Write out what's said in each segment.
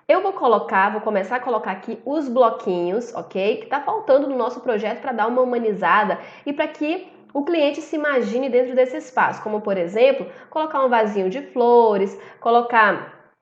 Vou começar a colocar aqui os bloquinhos, ok? Que tá faltando no nosso projeto para dar uma humanizada e para que o cliente se imagine dentro desse espaço, como por exemplo, colocar um vasinho de flores, colocar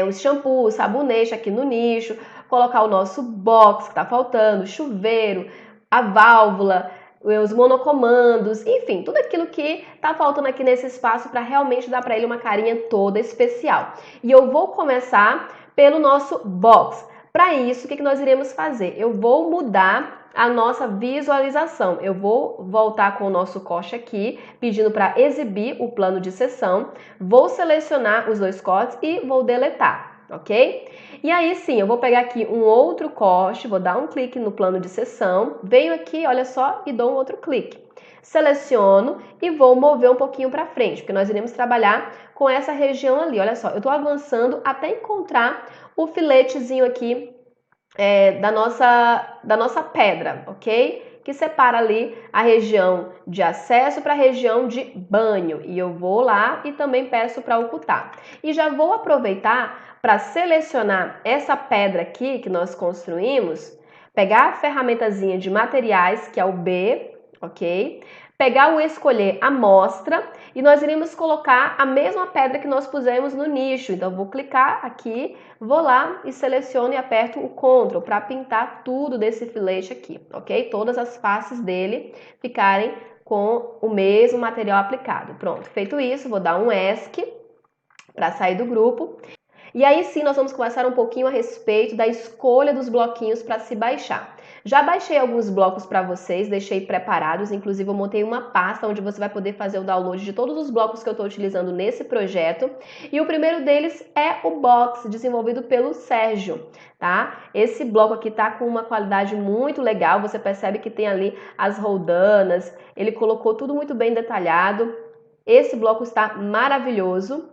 os shampoos, sabonete aqui no nicho, colocar o nosso box que tá faltando, chuveiro, a válvula, os monocomandos, enfim, tudo aquilo que tá faltando aqui nesse espaço para realmente dar para ele uma carinha toda especial. E eu vou começar pelo nosso box. Para isso, o que nós iremos fazer? Eu vou mudar a nossa visualização. Eu vou voltar com o nosso corte aqui, pedindo para exibir o plano de sessão. Vou selecionar os dois cortes e vou deletar, ok? E aí sim, eu vou pegar aqui um outro corte, vou dar um clique no plano de sessão, venho aqui, olha só, e dou um outro clique. Seleciono e vou mover um pouquinho para frente, porque nós iremos trabalhar com essa região ali. Olha só, eu estou avançando até encontrar o filetezinho aqui da nossa pedra, ok? Que separa ali a região de acesso para a região de banho. E eu vou lá e também peço para ocultar. E já vou aproveitar para selecionar essa pedra aqui que nós construímos, pegar a ferramentazinha de materiais, que é o B, ok? Pegar o escolher amostra e nós iremos colocar a mesma pedra que nós pusemos no nicho. Então, vou clicar aqui, vou lá e seleciono e aperto o Ctrl para pintar tudo desse filete aqui, ok? Todas as faces dele ficarem com o mesmo material aplicado. Pronto, feito isso, vou dar um ESC para sair do grupo. E aí sim, nós vamos conversar um pouquinho a respeito da escolha dos bloquinhos para se baixar. Já baixei alguns blocos para vocês, deixei preparados, inclusive eu montei uma pasta onde você vai poder fazer o download de todos os blocos que eu estou utilizando nesse projeto. E o primeiro deles é o box, desenvolvido pelo Sérgio, tá? Esse bloco aqui tá com uma qualidade muito legal, você percebe que tem ali as roldanas, ele colocou tudo muito bem detalhado. Esse bloco está maravilhoso.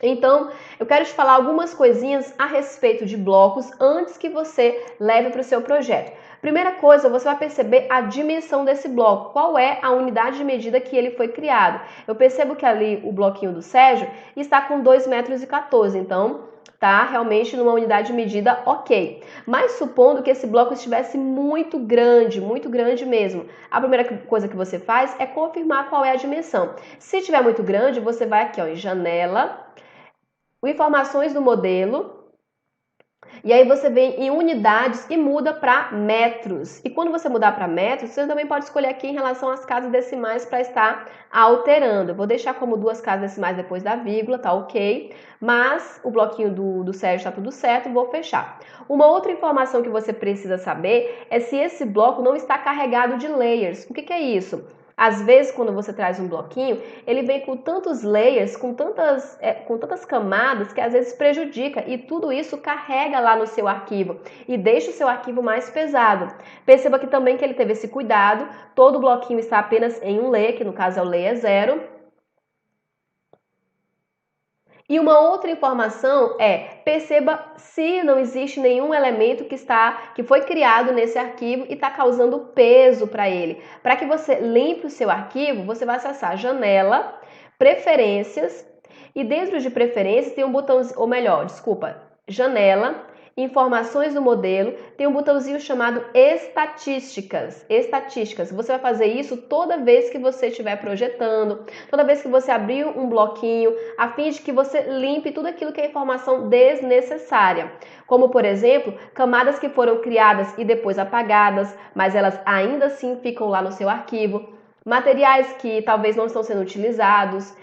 Então, eu quero te falar algumas coisinhas a respeito de blocos antes que você leve para o seu projeto. Primeira coisa, você vai perceber a dimensão desse bloco, qual é a unidade de medida que ele foi criado. Eu percebo que ali o bloquinho do Sérgio está com 2,14 m, então tá realmente numa unidade de medida ok. Mas supondo que esse bloco estivesse muito grande mesmo, a primeira coisa que você faz é confirmar qual é a dimensão. Se estiver muito grande, você vai aqui ó, em janela, informações do modelo, e aí você vem em unidades e muda para metros. E quando você mudar para metros, você também pode escolher aqui em relação às casas decimais para estar alterando. Eu vou deixar como 2 casas decimais depois da vírgula, tá ok? Mas o bloquinho do Sérgio está tudo certo, vou fechar. Uma outra informação que você precisa saber é se esse bloco não está carregado de layers. O que é isso? Às vezes, quando você traz um bloquinho, ele vem com tantos layers, com tantas camadas, que às vezes prejudica. E tudo isso carrega lá no seu arquivo e deixa o seu arquivo mais pesado. Perceba que também que ele teve esse cuidado. Todo bloquinho está apenas em um layer, que no caso é o layer 0. E uma outra informação perceba se não existe nenhum elemento que foi criado nesse arquivo e está causando peso para ele. Para que você limpe o seu arquivo, você vai acessar Janela, Preferências, e dentro de Preferências tem um botão, ou melhor, desculpa, Janela, Informações do modelo, tem um botãozinho chamado Estatísticas. Estatísticas. Você vai fazer isso toda vez que você estiver projetando, toda vez que você abrir um bloquinho, a fim de que você limpe tudo aquilo que é informação desnecessária. Como, por exemplo, camadas que foram criadas e depois apagadas, mas elas ainda assim ficam lá no seu arquivo. Materiais que talvez não estão sendo utilizados,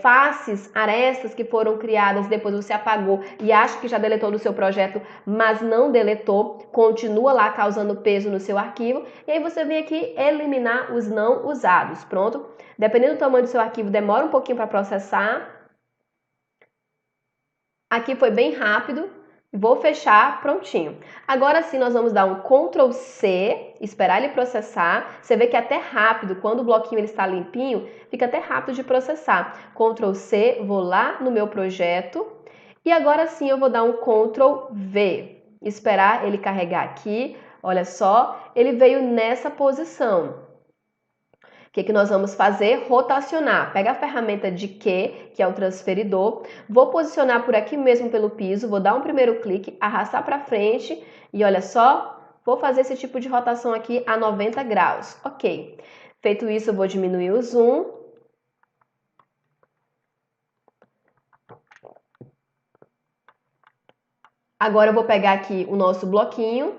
faces, arestas que foram criadas, depois você apagou e acha que já deletou do seu projeto, mas não deletou, continua lá causando peso no seu arquivo, e aí você vem aqui eliminar os não usados, pronto? Dependendo do tamanho do seu arquivo, demora um pouquinho para processar. Aqui foi bem rápido. Vou fechar, prontinho. Agora sim, nós vamos dar um Ctrl C, esperar ele processar. Você vê que é até rápido, quando o bloquinho ele está limpinho, fica até rápido de processar. Ctrl C, vou lá no meu projeto. E agora sim eu vou dar um Ctrl V, esperar ele carregar aqui. Olha só, ele veio nessa posição. O que nós vamos fazer? Rotacionar. Pega a ferramenta de que é o transferidor, vou posicionar por aqui mesmo pelo piso, vou dar um primeiro clique, arrastar para frente e olha só, vou fazer esse tipo de rotação aqui a 90 graus. Ok. Feito isso, eu vou diminuir o zoom. Agora eu vou pegar aqui o nosso bloquinho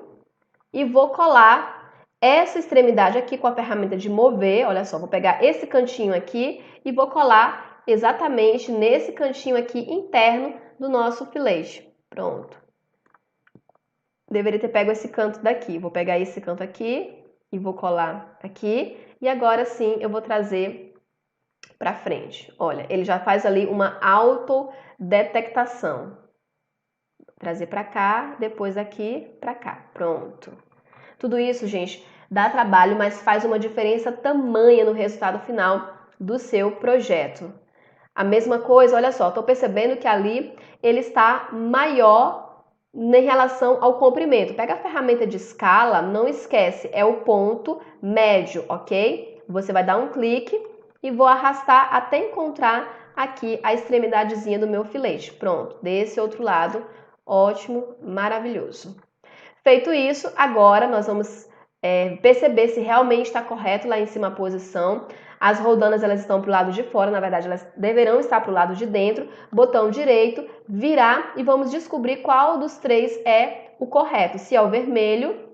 e vou colar essa extremidade aqui com a ferramenta de mover. Olha só, vou pegar esse cantinho aqui e vou colar exatamente nesse cantinho aqui interno do nosso filete. Pronto. Deveria ter pego esse canto daqui. Vou pegar esse canto aqui e vou colar aqui. E agora sim eu vou trazer para frente. Olha, ele já faz ali uma autodetectação. Trazer para cá, depois aqui para cá. Pronto. Tudo isso, gente, dá trabalho, mas faz uma diferença tamanha no resultado final do seu projeto. A mesma coisa, olha só, estou percebendo que ali ele está maior em relação ao comprimento. Pega a ferramenta de escala, não esquece, é o ponto médio, ok? Você vai dar um clique e vou arrastar até encontrar aqui a extremidadezinha do meu filete. Pronto, desse outro lado, ótimo, maravilhoso. Feito isso, agora nós vamos perceber se realmente está correto lá em cima a posição. As roldanas elas estão para o lado de fora, na verdade elas deverão estar para o lado de dentro. Botão direito, virar e vamos descobrir qual dos três é o correto. Se é o vermelho,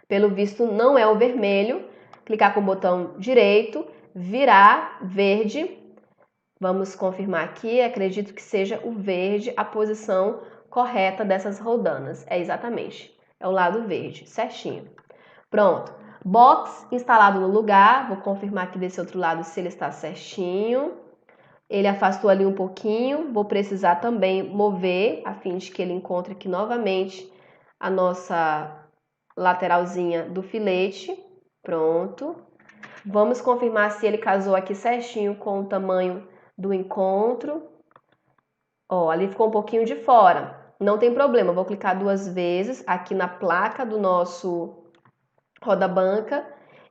pelo visto não é o vermelho. Clicar com o botão direito, virar, verde. Vamos confirmar aqui, acredito que seja o verde a posição correta dessas roldanas. É exatamente, é o lado verde, certinho. Pronto, box instalado no lugar, vou confirmar aqui desse outro lado se ele está certinho. Ele afastou ali um pouquinho, vou precisar também mover, a fim de que ele encontre aqui novamente a nossa lateralzinha do filete. Pronto. Vamos confirmar se ele casou aqui certinho com o tamanho do encontro. Ó, ali ficou um pouquinho de fora. Não tem problema, vou clicar 2 vezes aqui na placa do nosso roda-banca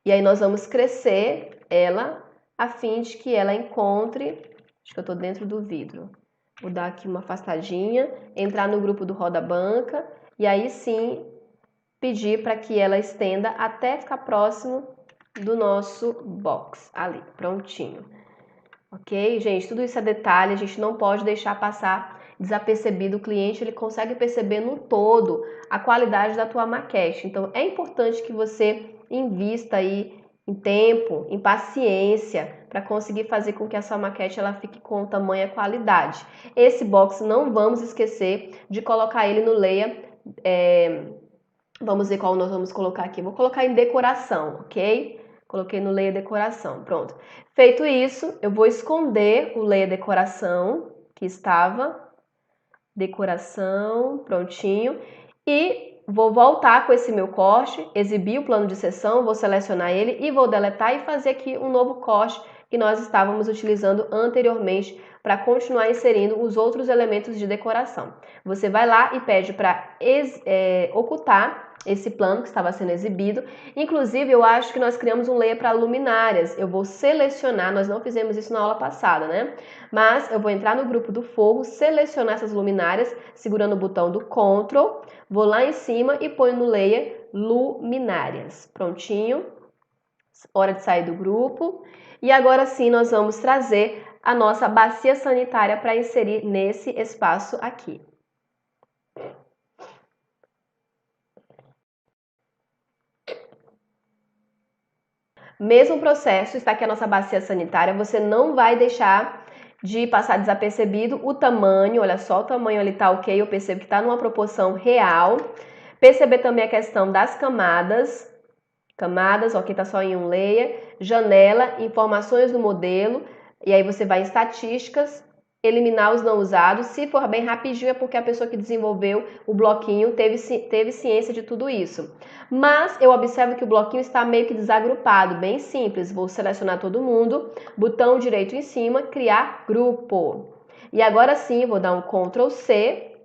e aí nós vamos crescer ela a fim de que ela encontre. Acho que eu tô dentro do vidro. Vou dar aqui uma afastadinha, entrar no grupo do roda-banca e aí sim pedir para que ela estenda até ficar próximo do nosso box ali, prontinho. Ok, gente? Tudo isso é detalhe, a gente não pode deixar passar desapercebido. O cliente ele consegue perceber no todo a qualidade da tua maquete. Então é importante que você invista aí em tempo, em paciência, para conseguir fazer com que a sua maquete ela fique com tamanha qualidade. Esse box não vamos esquecer de colocar ele no layer. Vamos ver qual nós vamos colocar aqui. Vou colocar em decoração, ok? Coloquei no layer decoração, pronto. Feito isso, eu vou esconder o layer decoração, que estava, decoração, prontinho. E vou voltar com esse meu corte, exibir o plano de seção, vou selecionar ele e vou deletar e fazer aqui um novo corte que nós estávamos utilizando anteriormente para continuar inserindo os outros elementos de decoração. Você vai lá e pede para ocultar esse plano que estava sendo exibido. Inclusive, eu acho que nós criamos um layer para luminárias. Eu vou selecionar, nós não fizemos isso na aula passada, né? Mas eu vou entrar no grupo do forro, selecionar essas luminárias, segurando o botão do Ctrl, vou lá em cima e ponho no layer luminárias. Prontinho. Hora de sair do grupo. E agora sim, nós vamos trazer a nossa bacia sanitária para inserir nesse espaço aqui. Mesmo processo, está aqui a nossa bacia sanitária, você não vai deixar de passar desapercebido o tamanho, olha só, o tamanho ali tá ok, eu percebo que está numa proporção real. Perceber também a questão das camadas, ok, tá só em um layer, janela, informações do modelo, e aí você vai em estatísticas, eliminar os não usados. Se for bem rapidinho é porque a pessoa que desenvolveu o bloquinho teve ciência de tudo isso. Mas eu observo que o bloquinho está meio que desagrupado, bem simples. Vou selecionar todo mundo, botão direito em cima, criar grupo. E agora sim, vou dar um Ctrl C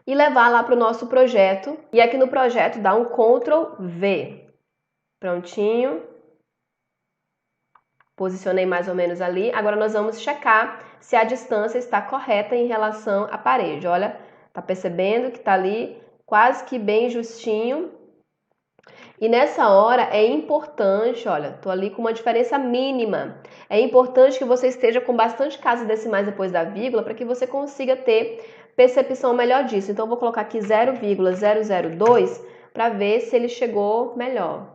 e levar lá para o nosso projeto. E aqui no projeto dá um Ctrl V. Prontinho. Posicionei mais ou menos ali. Agora nós vamos checar se a distância está correta em relação à parede. Olha, tá percebendo que tá ali quase que bem justinho. E nessa hora é importante, olha, tô ali com uma diferença mínima. É importante que você esteja com bastante casas decimais depois da vírgula para que você consiga ter percepção melhor disso. Então, eu vou colocar aqui 0,002 para ver se ele chegou melhor.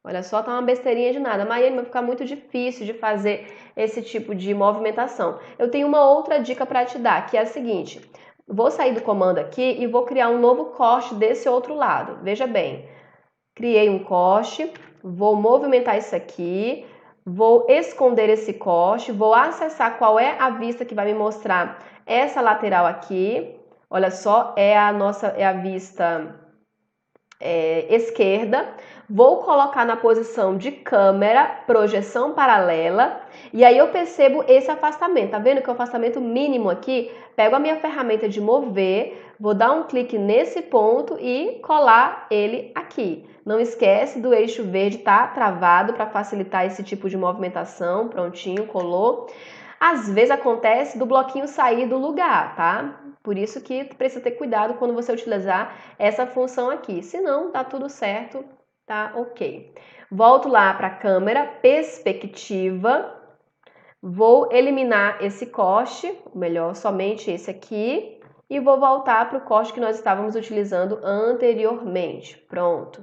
Olha só, tá uma besteirinha de nada. Maiane, vai ficar muito difícil de fazer esse tipo de movimentação. Eu tenho uma outra dica para te dar, que é a seguinte. Vou sair do comando aqui e vou criar um novo corte desse outro lado. Veja bem, criei um corte, vou movimentar isso aqui, vou esconder esse corte, vou acessar qual é a vista que vai me mostrar essa lateral aqui. Olha só, é a vista esquerda. Vou colocar na posição de câmera, projeção paralela, e aí eu percebo esse afastamento. Tá vendo que o afastamento mínimo aqui? Pego a minha ferramenta de mover, vou dar um clique nesse ponto e colar ele aqui. Não esquece do eixo verde tá travado para facilitar esse tipo de movimentação. Prontinho, colou. Às vezes acontece do bloquinho sair do lugar, tá? Por isso que precisa ter cuidado quando você utilizar essa função aqui. Se não, tá tudo certo, tá ok. Volto lá para a câmera, perspectiva. Vou eliminar esse corte, ou melhor, somente esse aqui. E vou voltar para o corte que nós estávamos utilizando anteriormente. Pronto.